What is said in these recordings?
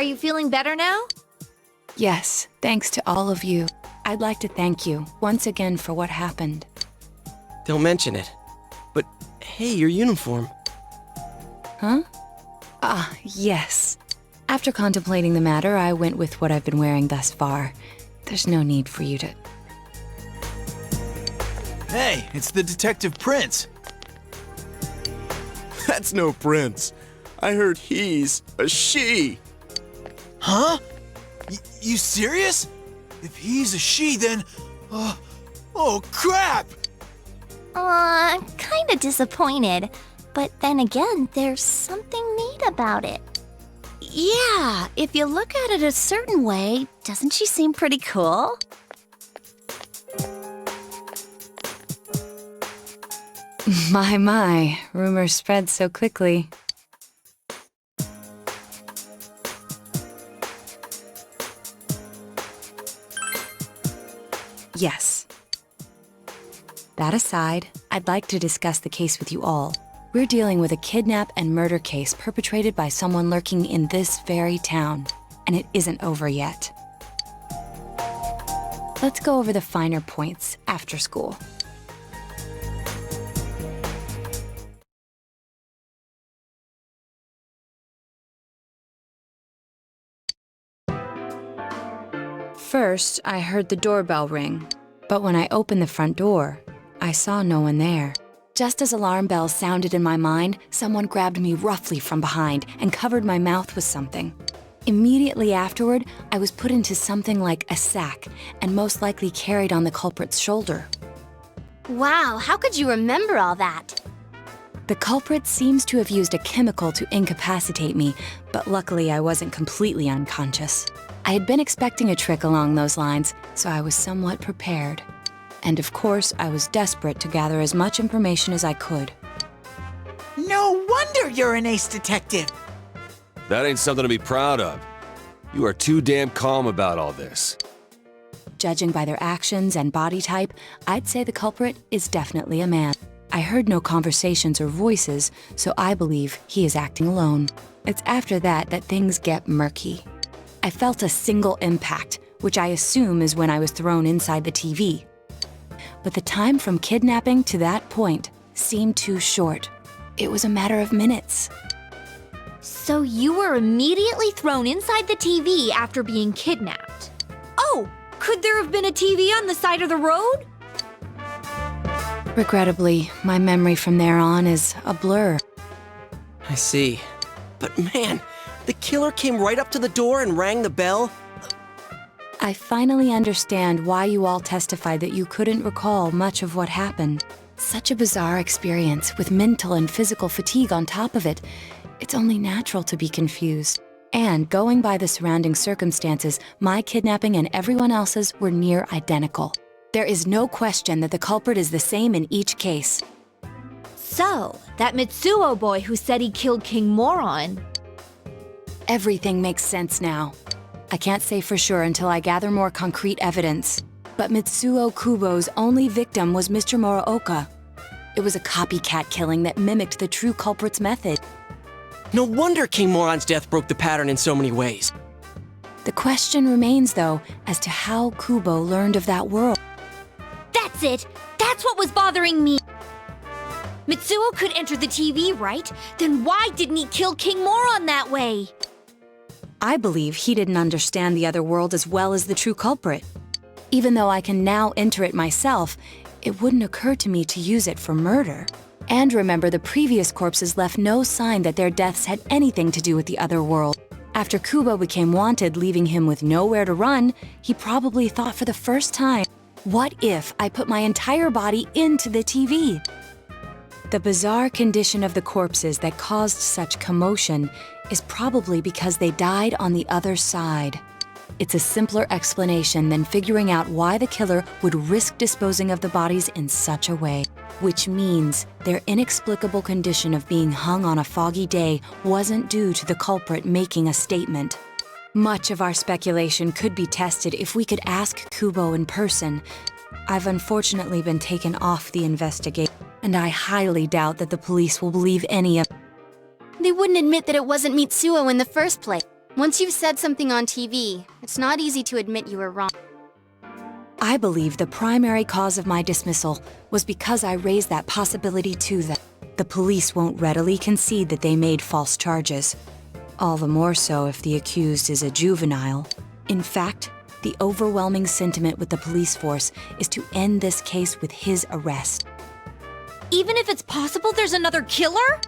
Are you feeling better now? Yes, thanks to all of you. I'd like to thank you once again for what happened. Don't mention it. But, hey, your uniform. Huh? Ah, yes. After contemplating the matter, I went with what I've been wearing thus far. There's no need for you to... Hey, it's the Detective Prince. That's no prince. I heard he's a she. Huh? You serious? If he's a she, then... oh, crap! Kinda disappointed. But then again, there's something neat about it. Yeah, if you look at it a certain way, doesn't she seem pretty cool? My, rumors spread so quickly. Yes. That aside, I'd like to discuss the case with you all. We're dealing with a kidnap and murder case perpetrated by someone lurking in this very town, and it isn't over yet. Let's go over the finer points after school. First, I heard the doorbell ring, but when I opened the front door, I saw no one there. Just as alarm bells sounded in my mind, someone grabbed me roughly from behind and covered my mouth with something. Immediately afterward, I was put into something like a sack and most likely carried on the culprit's shoulder. Wow, how could you remember all that? The culprit seems to have used a chemical to incapacitate me, but luckily I wasn't completely unconscious. I had been expecting a trick along those lines, so I was somewhat prepared. And of course, I was desperate to gather as much information as I could. No wonder you're an ace detective! That ain't something to be proud of. You are too damn calm about all this. Judging by their actions and body type, I'd say the culprit is definitely a man. I heard no conversations or voices, so I believe he is acting alone. It's after that that things get murky. I felt a single impact, which I assume is when I was thrown inside the TV. But the time from kidnapping to that point seemed too short. It was a matter of minutes. So you were immediately thrown inside the TV after being kidnapped? Oh, could there have been a TV on the side of the road? Regrettably, my memory from there on is a blur. I see. But man, the killer came right up to the door and rang the bell? I finally understand why you all testified that you couldn't recall much of what happened. Such a bizarre experience, with mental and physical fatigue on top of it. It's only natural to be confused. And going by the surrounding circumstances, my kidnapping and everyone else's were near identical. There is no question that the culprit is the same in each case. So, that Mitsuo boy who said he killed King Moron. Everything makes sense now. I can't say for sure until I gather more concrete evidence. But Mitsuo Kubo's only victim was Mr. Muraoka. It was a copycat killing that mimicked the true culprit's method. No wonder King Moron's death broke the pattern in so many ways. The question remains, though, as to how Kubo learned of that world. That's it! That's what was bothering me! Mitsuo could enter the TV, right? Then why didn't he kill King Moron that way? I believe he didn't understand the other world as well as the true culprit. Even though I can now enter it myself, it wouldn't occur to me to use it for murder. And remember, the previous corpses left no sign that their deaths had anything to do with the other world. After Kubo became wanted, leaving him with nowhere to run, he probably thought for the first time, what if I put my entire body into the TV? The bizarre condition of the corpses that caused such commotion is probably because they died on the other side. It's a simpler explanation than figuring out why the killer would risk disposing of the bodies in such a way. Which means their inexplicable condition of being hung on a foggy day wasn't due to the culprit making a statement. Much of our speculation could be tested if we could ask Kubo in person. I've unfortunately been taken off the investigation, and I highly doubt that the police will believe any of it. They wouldn't admit that it wasn't Mitsuo in the first place. Once you've said something on TV, it's not easy to admit you were wrong. I believe the primary cause of my dismissal was because I raised that possibility to them. The police won't readily concede that they made false charges. All the more so if the accused is a juvenile. In fact, the overwhelming sentiment with the police force is to end this case with his arrest. Even if it's possible there's another killer?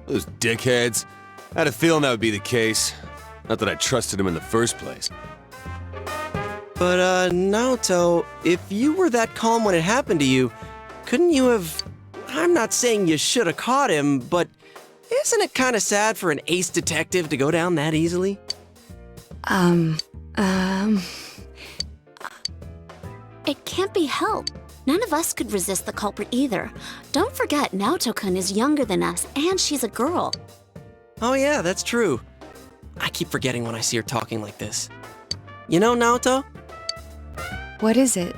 Those dickheads. I had a feeling that would be the case. Not that I trusted him in the first place. But, Naoto, if you were that calm when it happened to you, couldn't you have... I'm not saying you should have caught him, but isn't it kind of sad for an ace detective to go down that easily? It can't be helped. None of us could resist the culprit either. Don't forget, Naoto-kun is younger than us, and she's a girl. Oh yeah, that's true. I keep forgetting when I see her talking like this. You know, Naoto, What is it?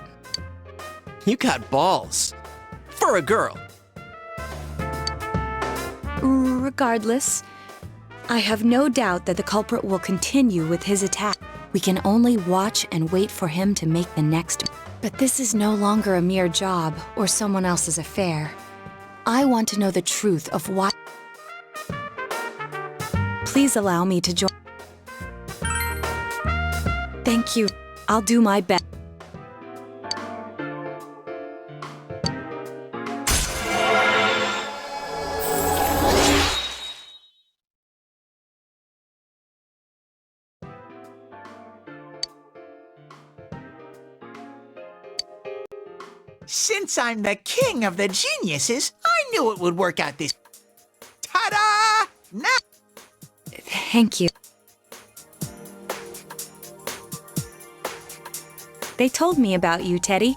you got balls. For a girl. Regardless, I have no doubt that the culprit will continue with his attack. We can only watch and wait for him to make the next. But this is no longer a mere job or someone else's affair. I want to know the truth of why. Please allow me to join. Thank you. I'll do my best. Since I'm the king of the geniuses, I knew it would work out this. Ta-da! Now. Thank you. They told me about you, Teddy.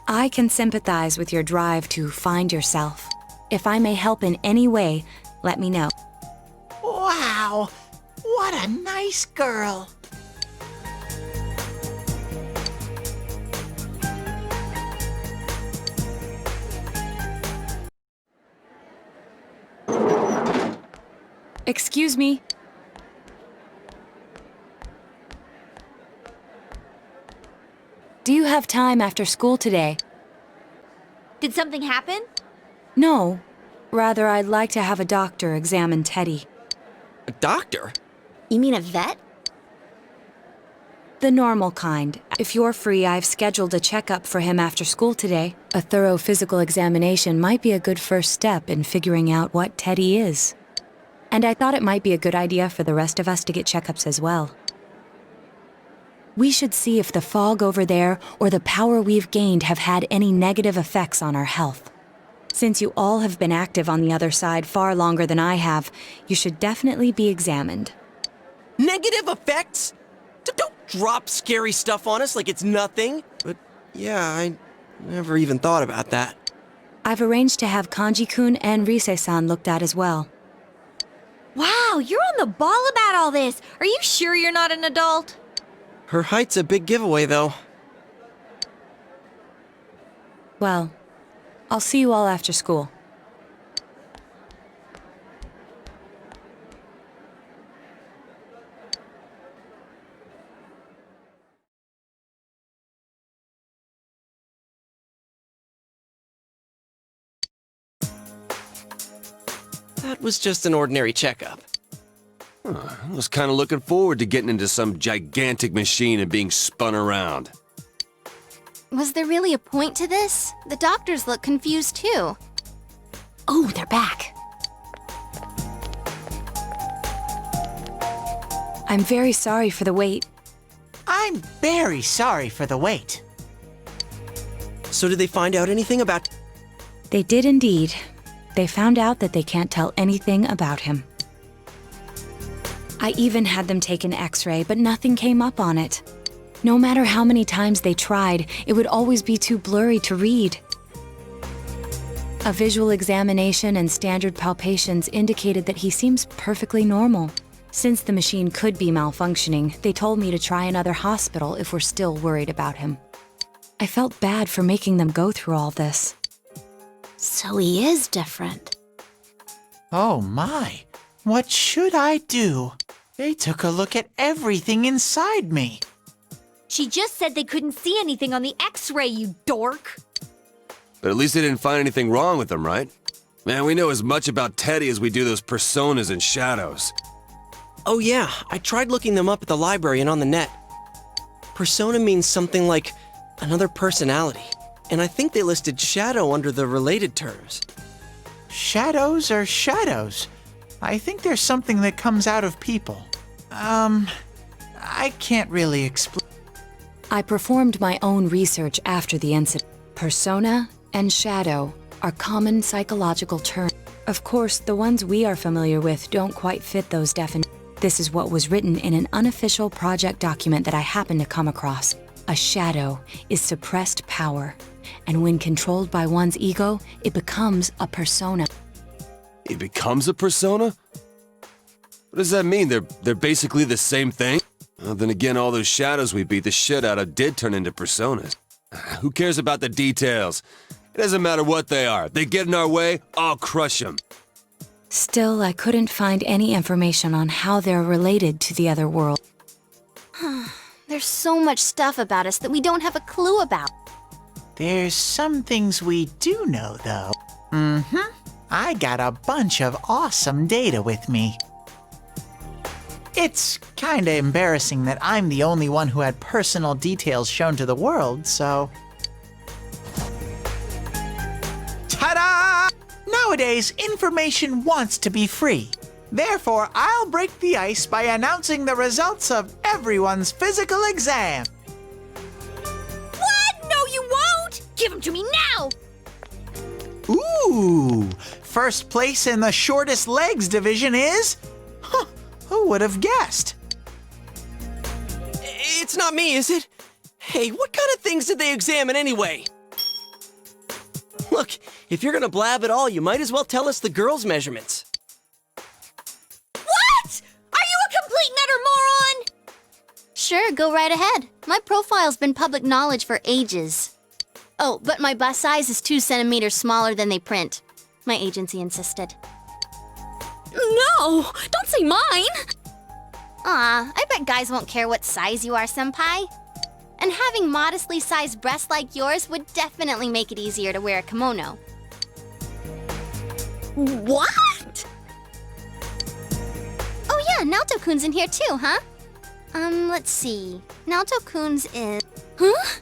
I can sympathize with your drive to find yourself. If I may help in any way, let me know. Wow, what a nice girl. Excuse me. Do you have time after school today? Did something happen? No. Rather, I'd like to have a doctor examine Teddy. A doctor? You mean a vet? The normal kind. If you're free, I've scheduled a checkup for him after school today. A thorough physical examination might be a good first step in figuring out what Teddy is. And I thought it might be a good idea for the rest of us to get checkups as well. We should see if the fog over there or the power we've gained have had any negative effects on our health. Since you all have been active on the other side far longer than I have, you should definitely be examined. Negative effects? Don't drop scary stuff on us like it's nothing. But yeah, I never even thought about that. I've arranged to have Kanji-kun and Rise-san looked at as well. Wow, you're on the ball about all this. Are you sure you're not an adult? Her height's a big giveaway, though. Well, I'll see you all after school. That was just an ordinary checkup. I was kind of looking forward to getting into some gigantic machine and being spun around. Was there really a point to this? The doctors look confused too. Oh, they're back. I'm very sorry for the wait. I'm very sorry for the wait. So did they find out anything about... They did indeed. They found out that they can't tell anything about him. I even had them take an X-ray, but nothing came up on it. No matter how many times they tried, it would always be too blurry to read. A visual examination and standard palpations indicated that he seems perfectly normal. Since the machine could be malfunctioning, they told me to try another hospital if we're still worried about him. I felt bad for making them go through all this. So he is different. Oh my, what should I do? They took a look at everything inside me. She just said they couldn't see anything on the X-ray, you dork. But at least they didn't find anything wrong with them, right? Man, we know as much about Teddy as we do those personas and shadows. Oh yeah, I tried looking them up at the library and on the net. Persona means something like another personality, and I think they listed shadow under the related terms. Shadows are shadows. I think there's something that comes out of people. I can't really explain. I performed my own research after the incident. Persona and shadow are common psychological terms. Of course, the ones we are familiar with don't quite fit those definitions. This is what was written in an unofficial project document that I happened to come across. A shadow is suppressed power, and when controlled by one's ego, it becomes a persona. It becomes a persona? What does that mean? They're basically the same thing? Well, then again, all those shadows we beat the shit out of did turn into personas. Who cares about the details? It doesn't matter what they are. They get in our way, I'll crush them. Still, I couldn't find any information on how they're related to the other world. There's so much stuff about us that we don't have a clue about. There's some things we do know, though. I got a bunch of awesome data with me. It's kinda embarrassing that I'm the only one who had personal details shown to the world, so... Ta-da! Nowadays, information wants to be free. Therefore, I'll break the ice by announcing the results of everyone's physical exam. What? No, you won't! Give them to me now! Ooh! First place in the shortest legs division is... Huh, who would have guessed? It's not me, is it? Hey, what kind of things did they examine anyway? Look, if you're gonna blab at all, you might as well tell us the girls' measurements. What? Are you a complete and utter moron? Sure, go right ahead. My profile's been public knowledge for ages. Oh, but my bust size is 2 centimeters smaller than they print. My agency insisted. No! Don't say mine! Aw, I bet guys won't care what size you are, senpai. And having modestly sized breasts like yours would definitely make it easier to wear a kimono. What? Oh yeah, Naoto-kun's in here too, huh? Let's see. Naoto-kun's is... Huh?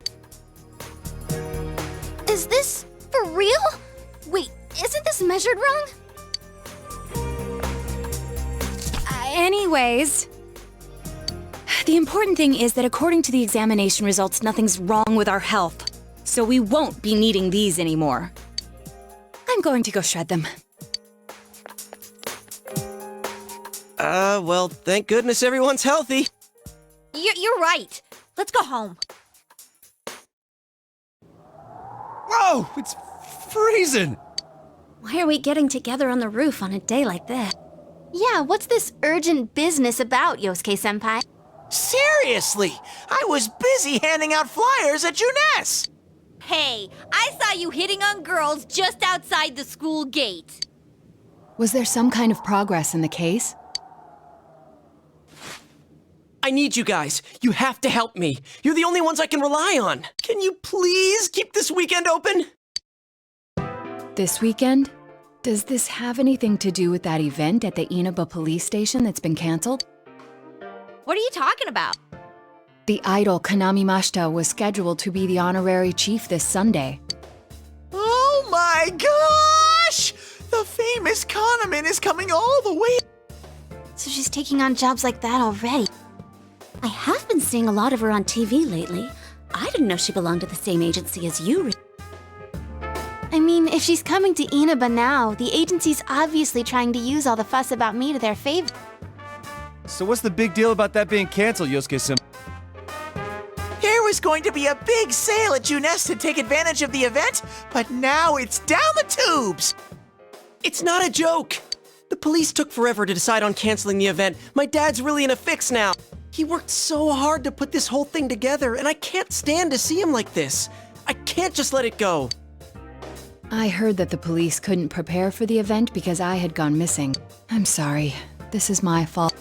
Is this for real? Wait, isn't this measured wrong? Anyways... The important thing is that according to the examination results, nothing's wrong with our health. So we won't be needing these anymore. I'm going to go shred them. Well, thank goodness everyone's healthy. You're right. Let's go home. Whoa, it's freezing! Why are we getting together on the roof on a day like this? Yeah, what's this urgent business about, Yosuke-senpai? Seriously! I was busy handing out flyers at Juness! Hey, I saw you hitting on girls just outside the school gate. Was there some kind of progress in the case? I need you guys. You have to help me. You're the only ones I can rely on. Can you please keep this weekend open? This weekend? Does this have anything to do with that event at the Inaba police station that's been canceled? What are you talking about? The idol Kanami Mashita was scheduled to be the honorary chief this Sunday. Oh my gosh! The famous Kahneman is coming all the way. So she's taking on jobs like that already. I have been seeing a lot of her on TV lately. I didn't know she belonged to the same agency as you. I mean, if she's coming to Inaba now, the agency's obviously trying to use all the fuss about me to their favor. So what's the big deal about that being canceled, Yosuke-sim? There was going to be a big sale at Juness to take advantage of the event, but now it's down the tubes! It's not a joke. The police took forever to decide on canceling the event. My dad's really in a fix now. He worked so hard to put this whole thing together, and I can't stand to see him like this. I can't just let it go. I heard that the police couldn't prepare for the event because I had gone missing. I'm sorry. This is my fault.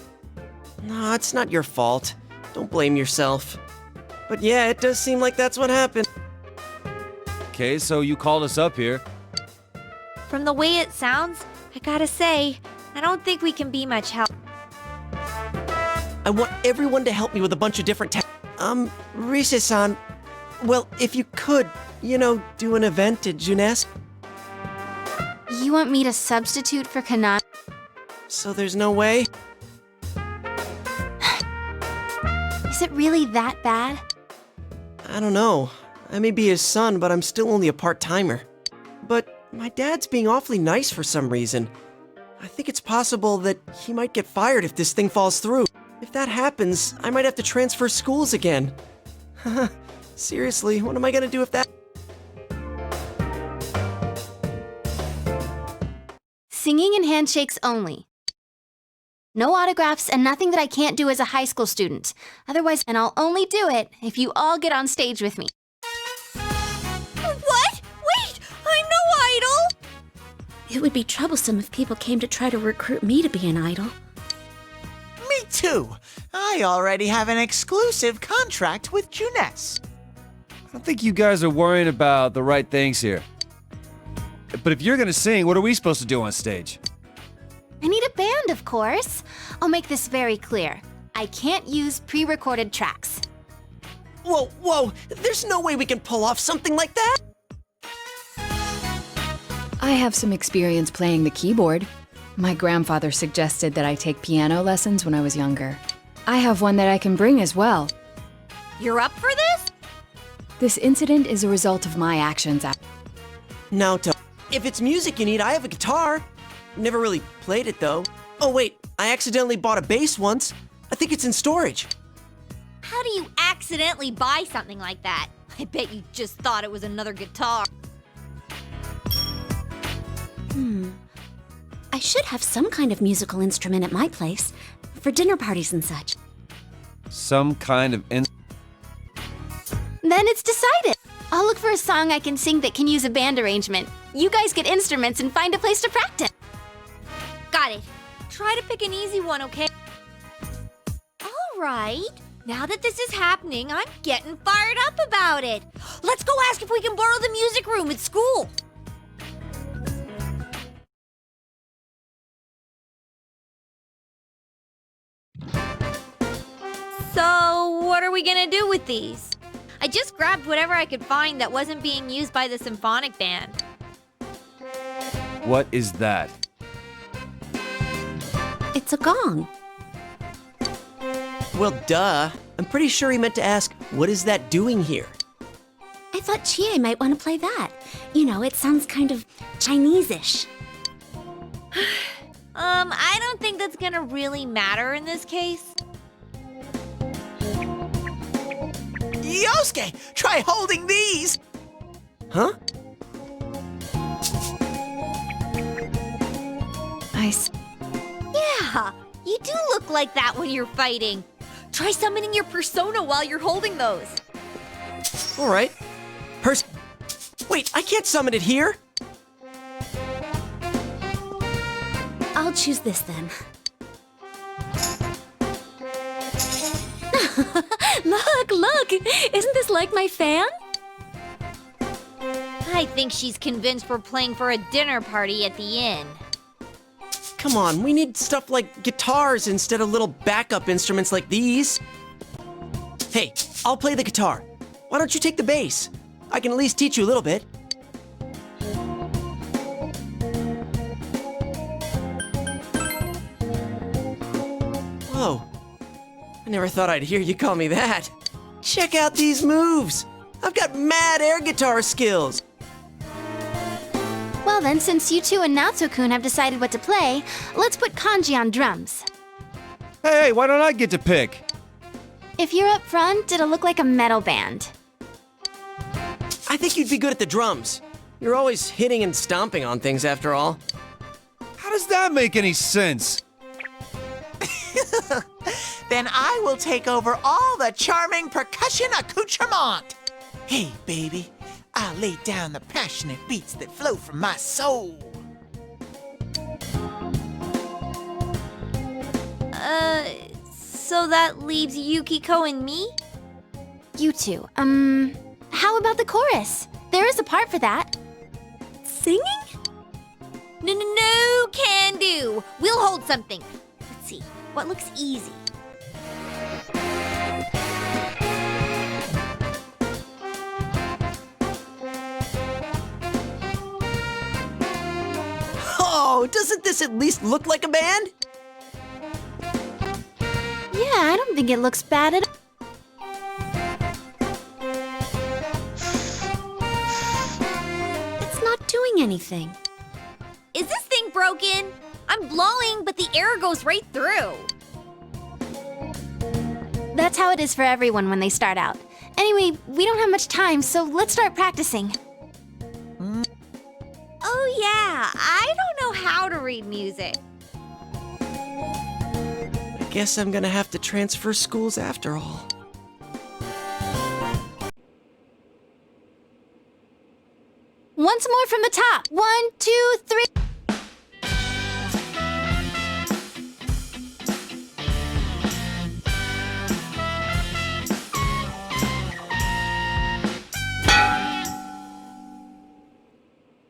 No, it's not your fault. Don't blame yourself. But yeah, it does seem like that's what happened. Okay, so you called us up here. From the way it sounds, I gotta say, I don't think we can be much help. I want everyone to help me with a bunch of different Rise-san, well, if you could, do an event at Junes, You want me to substitute for Kanami? so there's no way? Is it really that bad? I don't know. I may be his son, but I'm still only a part-timer. But my dad's being awfully nice for some reason. I think it's possible that he might get fired if this thing falls through. If that happens, I might have to transfer schools again. Seriously, what am I gonna do if that... Singing and handshakes only. No autographs and nothing that I can't do as a high school student. Otherwise, and I'll only do it if you all get on stage with me. What? Wait! I'm no idol! It would be troublesome if people came to try to recruit me to be an idol. Me too. I already have an exclusive contract with Junes. I don't think you guys are worrying about the right things here. But if you're gonna sing, what are we supposed to do on stage? I need a band, of course. I'll make this very clear. I can't use pre-recorded tracks. Whoa, there's no way we can pull off something like that! I have some experience playing the keyboard. My grandfather suggested that I take piano lessons when I was younger. I have one that I can bring as well. You're up for this? This incident is a result of my actions. Naoto, if it's music you need, I have a guitar. Never really played it, though. Oh, wait, I accidentally bought a bass once. I think it's in storage. How do you accidentally buy something like that? I bet you just thought it was another guitar. I should have some kind of musical instrument at my place, for dinner parties and such. Some kind of Then it's decided. I'll look for a song I can sing that can use a band arrangement. You guys get instruments and find a place to practice. Got it. Try to pick an easy one, okay? All right. Now that this is happening, I'm getting fired up about it. Let's go ask if we can borrow the music room at school. So, what are we gonna do with these? I just grabbed whatever I could find that wasn't being used by the symphonic band. What is that? It's a gong. Well, duh. I'm pretty sure he meant to ask, what is that doing here? I thought Chie might want to play that. It sounds kind of Chinese-ish. I don't think that's gonna really matter in this case. Yosuke, try holding these! Huh? Yeah, you do look like that when you're fighting. Try summoning your persona while you're holding those. All right. Wait, I can't summon it here! I'll choose this then. Look! Isn't this like my fan? I think she's convinced we're playing for a dinner party at the inn. Come on, we need stuff like guitars instead of little backup instruments like these. Hey, I'll play the guitar. Why don't you take the bass? I can at least teach you a little bit. Whoa. I never thought I'd hear you call me that. Check out these moves. I've got mad air guitar skills. Well then, since you two and Naoto-kun have decided what to play, let's put Kanji on drums. Hey, why don't I get to pick? If you're up front, it'll look like a metal band. I think you'd be good at the drums. You're always hitting and stomping on things after all. How does that make any sense? Then I will take over all the charming percussion accoutrement. Hey, baby, I'll lay down the passionate beats that flow from my soul. So that leaves Yukiko and me? You two, how about the chorus? There is a part for that. Singing? No, can do. We'll hold something. Let's see, what looks easy? Oh, doesn't this at least look like a band? Yeah, I don't think it looks bad at all. It's not doing anything. Is this thing broken? I'm blowing, but the air goes right through. That's how it is for everyone when they start out. Anyway, we don't have much time, so let's start practicing. Oh yeah, I don't know how to read music. I guess I'm gonna have to transfer schools after all. Once more from the top. 1, 2, 3.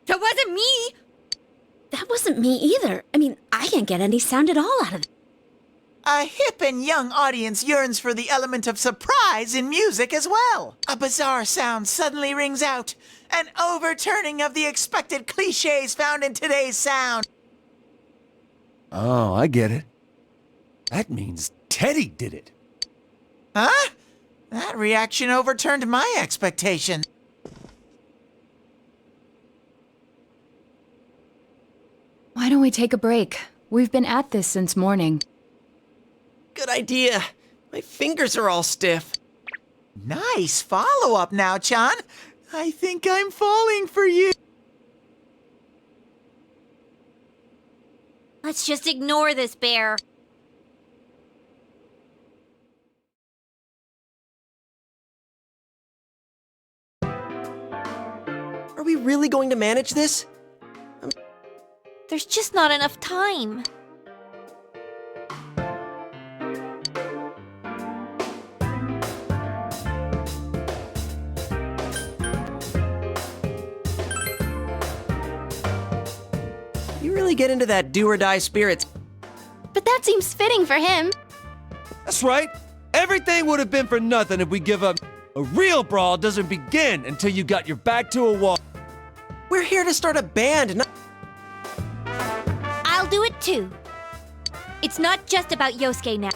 That wasn't me! That wasn't me either. I mean, I can't get any sound at all out of it. A hip and young audience yearns for the element of surprise in music as well. A bizarre sound suddenly rings out. An overturning of the expected cliches found in today's sound. Oh, I get it. That means Teddy did it. Huh? That reaction overturned my expectation. Why don't we take a break? We've been at this since morning. Good idea. My fingers are all stiff. Nice follow-up now, Chan. I think I'm falling for you. Let's just ignore this bear. Are we really going to manage this? There's just not enough time. You really get into that do-or-die spirit. But that seems fitting for him. That's right. Everything would have been for nothing if we give up. A real brawl doesn't begin until you got your back to a wall. We're here to start a band, not... I'll do it too. It's not just about Yosuke now.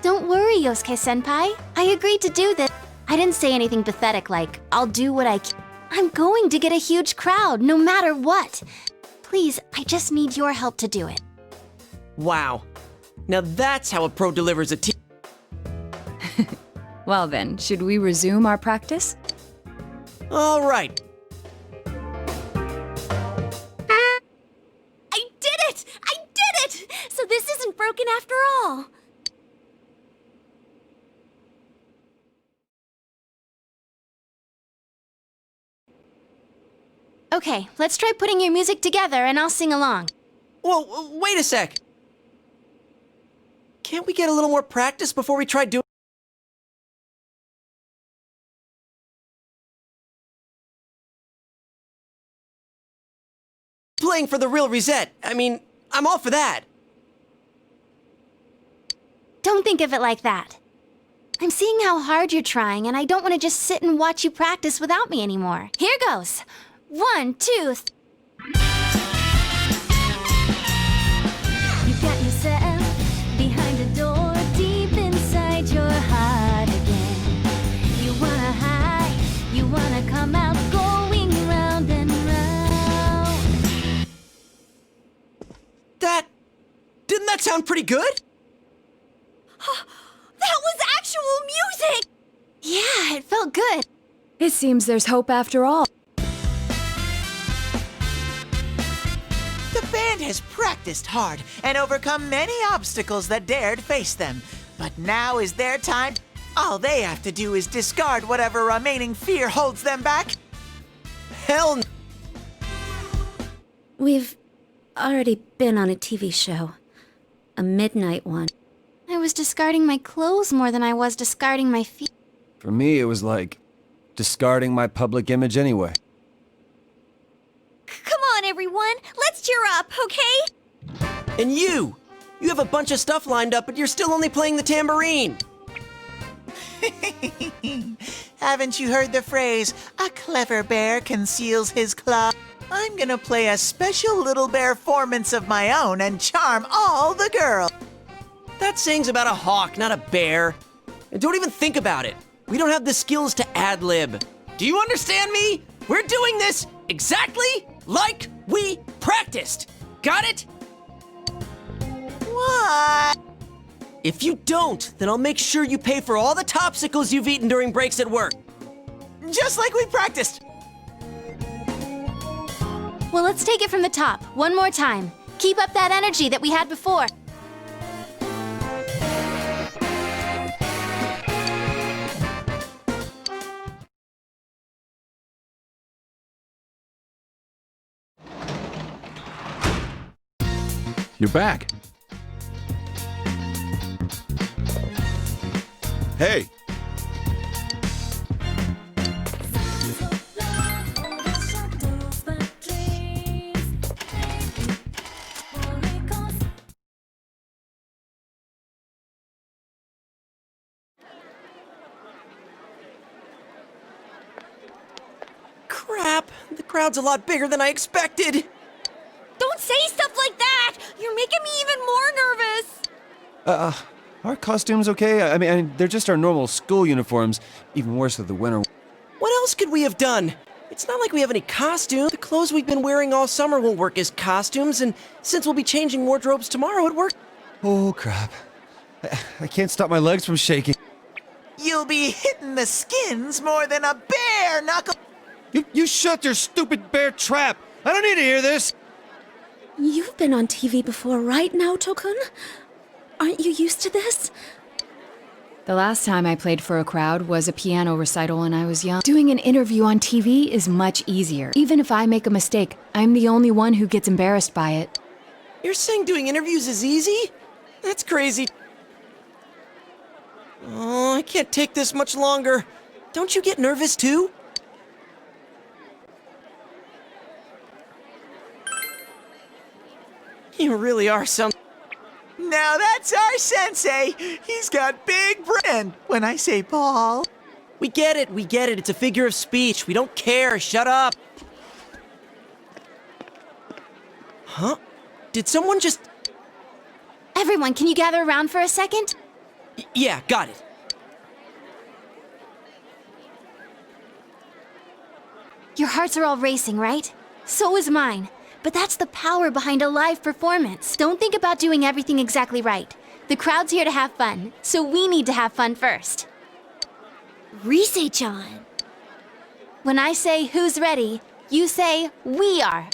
Don't worry, Yosuke-senpai. I agreed to do this. I didn't say anything pathetic like, I'll do what I can. I'm going to get a huge crowd, no matter what. Please, I just need your help to do it. Wow. Now that's how a pro delivers a team. Well then, should we resume our practice? All right. I did it! I did it! So this isn't broken after all. Okay, let's try putting your music together and I'll sing along. Whoa, wait a sec. Can't we get a little more practice before we try doing... Playing for the real reset. I mean, I'm all for that. Don't think of it like that. I'm seeing how hard you're trying, and I don't want to just sit and watch you practice without me anymore. Here goes. 1, 2, You got yourself behind a door deep inside your heart again. You wanna hide, you wanna come out, going round and round. Didn't that sound pretty good? That was actual music! Yeah, it felt good. It seems there's hope after all. The band has practiced hard and overcome many obstacles that dared face them. But now is their time. All they have to do is discard whatever remaining fear holds them back. Hell no. We've already been on a TV show. A midnight one. I was discarding my clothes more than I was discarding my feet. For me, it was like discarding my public image anyway. Come on, everyone. Let's cheer up, okay? And you have a bunch of stuff lined up, but you're still only playing the tambourine. Haven't you heard the phrase, a clever bear conceals his claw? I'm gonna play a special little bear performance of my own and charm all the girls. That saying's about a hawk, not a bear. And don't even think about it. We don't have the skills to ad-lib. Do you understand me? We're doing this exactly like we practiced. Got it? What? If you don't, then I'll make sure you pay for all the topsicles you've eaten during breaks at work. Just like we practiced. Well, let's take it from the top, one more time. Keep up that energy that we had before. You're back. Hey, Crap, the crowd's a lot bigger than I expected. Don't say stuff like that! You're making me even more nervous! Our costumes okay? I mean, they're just our normal school uniforms. Even worse with the winter. What else could we have done? It's not like we have any costume. The clothes we've been wearing all summer won't work as costumes, and since we'll be changing wardrobes tomorrow, it works. Oh, crap. I can't stop my legs from shaking. You'll be hitting the skins more than a bear knuckle. You shut your stupid bear trap! I don't need to hear this! You've been on TV before, right, Naoto-kun? Aren't you used to this? The last time I played for a crowd was a piano recital when I was young. Doing an interview on TV is much easier. Even if I make a mistake, I'm the only one who gets embarrassed by it. You're saying doing interviews is easy? That's crazy. Oh, I can't take this much longer. Don't you get nervous too? You really are something. Now that's our sensei. He's got big brain. When I say Paul. We get it. It's a figure of speech. We don't care. Shut up. Huh? Did someone just... Everyone, can you gather around for a second? Yeah, got it. Your hearts are all racing, right? So is mine. But that's the power behind a live performance. Don't think about doing everything exactly right. The crowd's here to have fun, so we need to have fun first. Rise-chan. When I say who's ready, you say we are.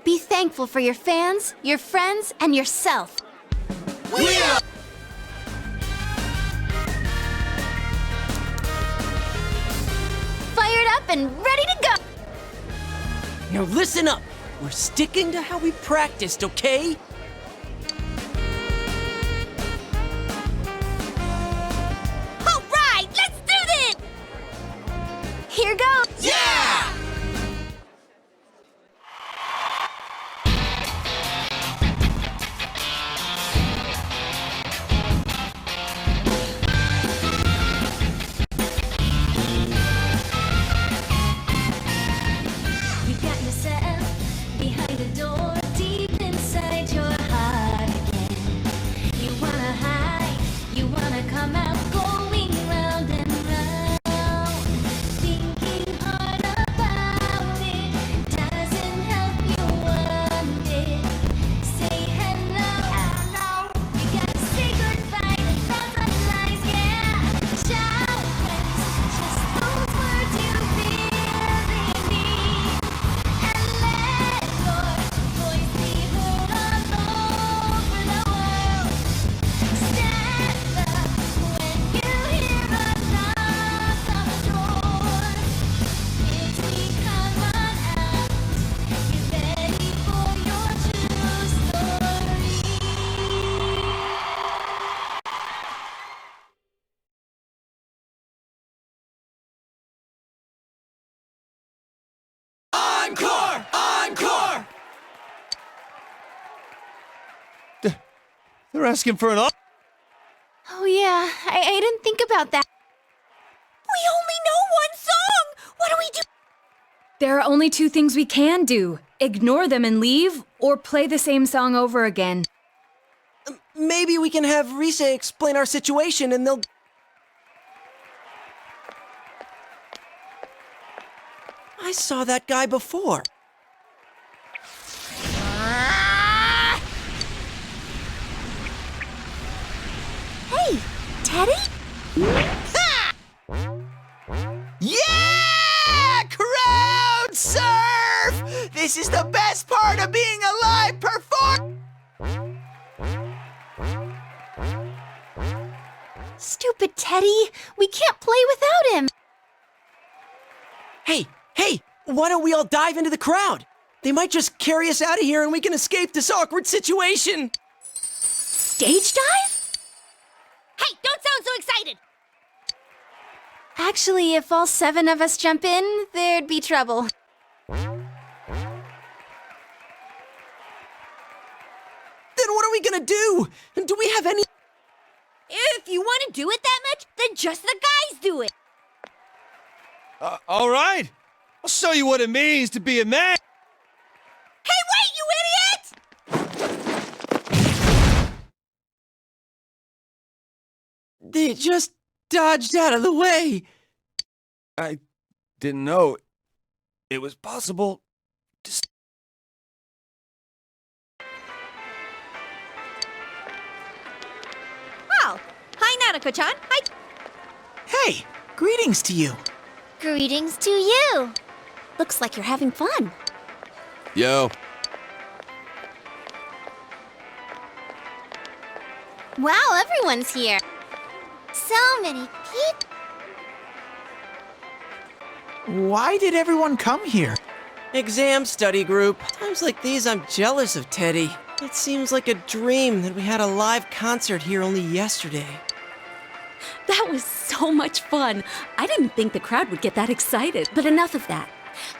Be thankful for your fans, your friends, and yourself. We are. Fired up and ready to go! Now listen up. We're sticking to how we practiced, okay? All right, let's do this! Here goes! Yeah! You got yourself behind a door deep inside your They're asking for an Oh yeah, I didn't think about that. We only know one song! What do we do? There are only two things we can do. Ignore them and leave, or play the same song over again. Maybe we can have Rise explain our situation and they'll... I saw that guy before. Hey, Teddy? Ha! Yeah! Crowd surf! This is the best part of being a live performer! Stupid Teddy. We can't play without him. Hey, why don't we all dive into the crowd? They might just carry us out of here and we can escape this awkward situation. Stage dive? Hey, don't sound so excited! Actually, if all 7 of us jump in, there'd be trouble. Then what are we gonna do? Do we have any... If you want to do it that much, then just the guys do it! all right. I'll show you what it means to be a man. Hey, wait, you idiot! They just dodged out of the way. I didn't know it was possible to... Well, hi, Nanako-chan. Hi. Hey, greetings to you. Greetings to you. Looks like you're having fun. Yo, Wow, everyone's here. So many people. Why did everyone come here? Exam study group. Times like these, I'm jealous of Teddy. It seems like a dream that we had a live concert here only yesterday. That was so much fun. I didn't think the crowd would get that excited. But enough of that.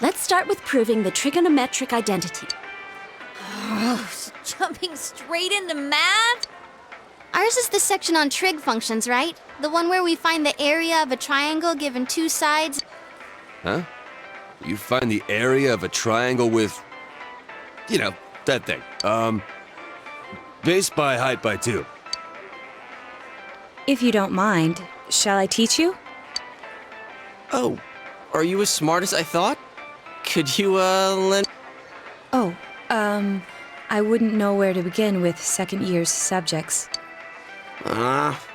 Let's start with proving the trigonometric identity. Jumping straight into math? Ours is the section on trig functions, right? The one where we find the area of a triangle given 2 sides. huh? You find the area of a triangle with, you know, that thing. Base by height by 2. If you don't mind, shall I teach you? Oh, are you as smart as I thought? Could you, lend... Oh, I wouldn't know where to begin with second year's subjects.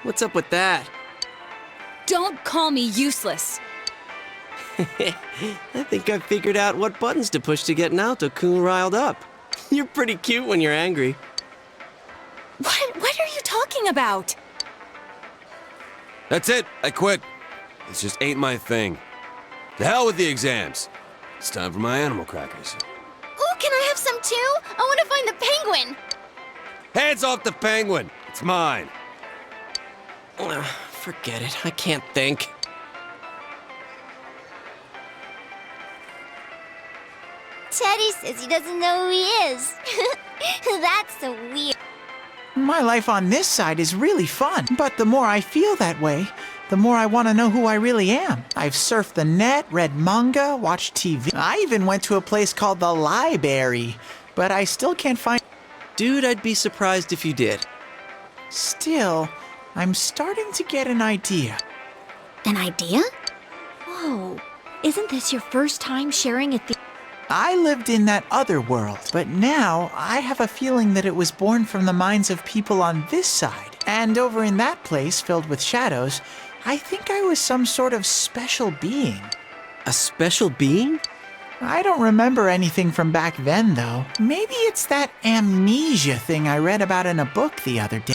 What's up with that? Don't call me useless! I think I figured out what buttons to push to get Naoto-kun riled up. You're pretty cute when you're angry. What are you talking about? That's it. I quit. This just ain't my thing. The hell with the exams. It's time for my animal crackers. Ooh, can I have some too? I want to find the penguin. Hands off the penguin. It's mine. Forget it. I can't think. Teddy says he doesn't know who he is. That's so weird. My life on this side is really fun, but the more I feel that way, the more I want to know who I really am. I've surfed the net, read manga, watched TV. I even went to a place called the Library, but I still can't find... Dude, I'd be surprised if you did. Still, I'm starting to get an idea. An idea? Whoa, isn't this your first time sharing a I lived in that other world, but now I have a feeling that it was born from the minds of people on this side. And over in that place filled with shadows, I think I was some sort of special being. A special being? I don't remember anything from back then, though. Maybe it's that amnesia thing I read about in a book the other day.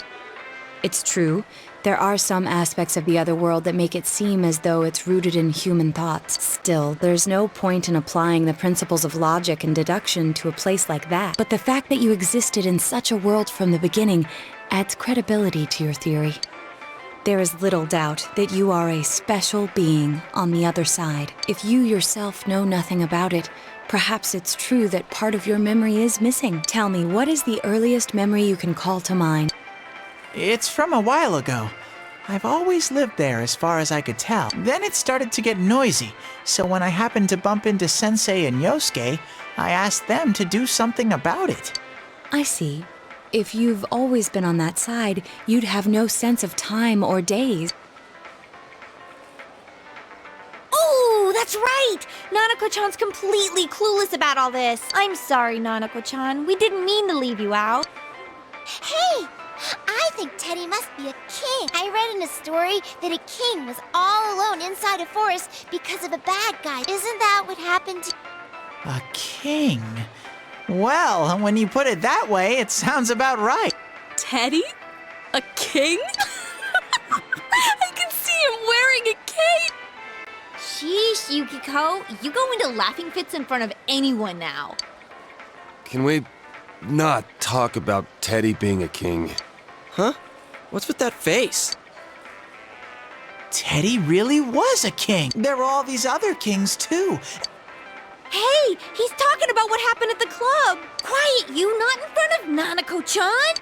It's true. There are some aspects of the other world that make it seem as though it's rooted in human thoughts. Still, there's no point in applying the principles of logic and deduction to a place like that. But the fact that you existed in such a world from the beginning adds credibility to your theory. There is little doubt that you are a special being on the other side. If you yourself know nothing about it, perhaps it's true that part of your memory is missing. Tell me, what is the earliest memory you can call to mind? It's from a while ago. I've always lived there as far as I could tell. Then it started to get noisy, so when I happened to bump into Sensei and Yosuke, I asked them to do something about it. I see. If you've always been on that side, you'd have no sense of time or days. Oh, that's right! Nanako-chan's completely clueless about all this. I'm sorry, Nanako-chan. We didn't mean to leave you out. Hey! I think Teddy must be a king. I read in a story that a king was all alone inside a forest because of a bad guy. Isn't that what happened to... A king? Well, when you put it that way, it sounds about right. Teddy? A king? I can see him wearing a cape! Sheesh, Yukiko. You go into laughing fits in front of anyone now. Can we not talk about Teddy being a king? Huh? What's with that face? Teddy really was a king. There were all these other kings, too. Hey, he's talking about what happened at the club. Quiet, you, not in front of Nanako-chan.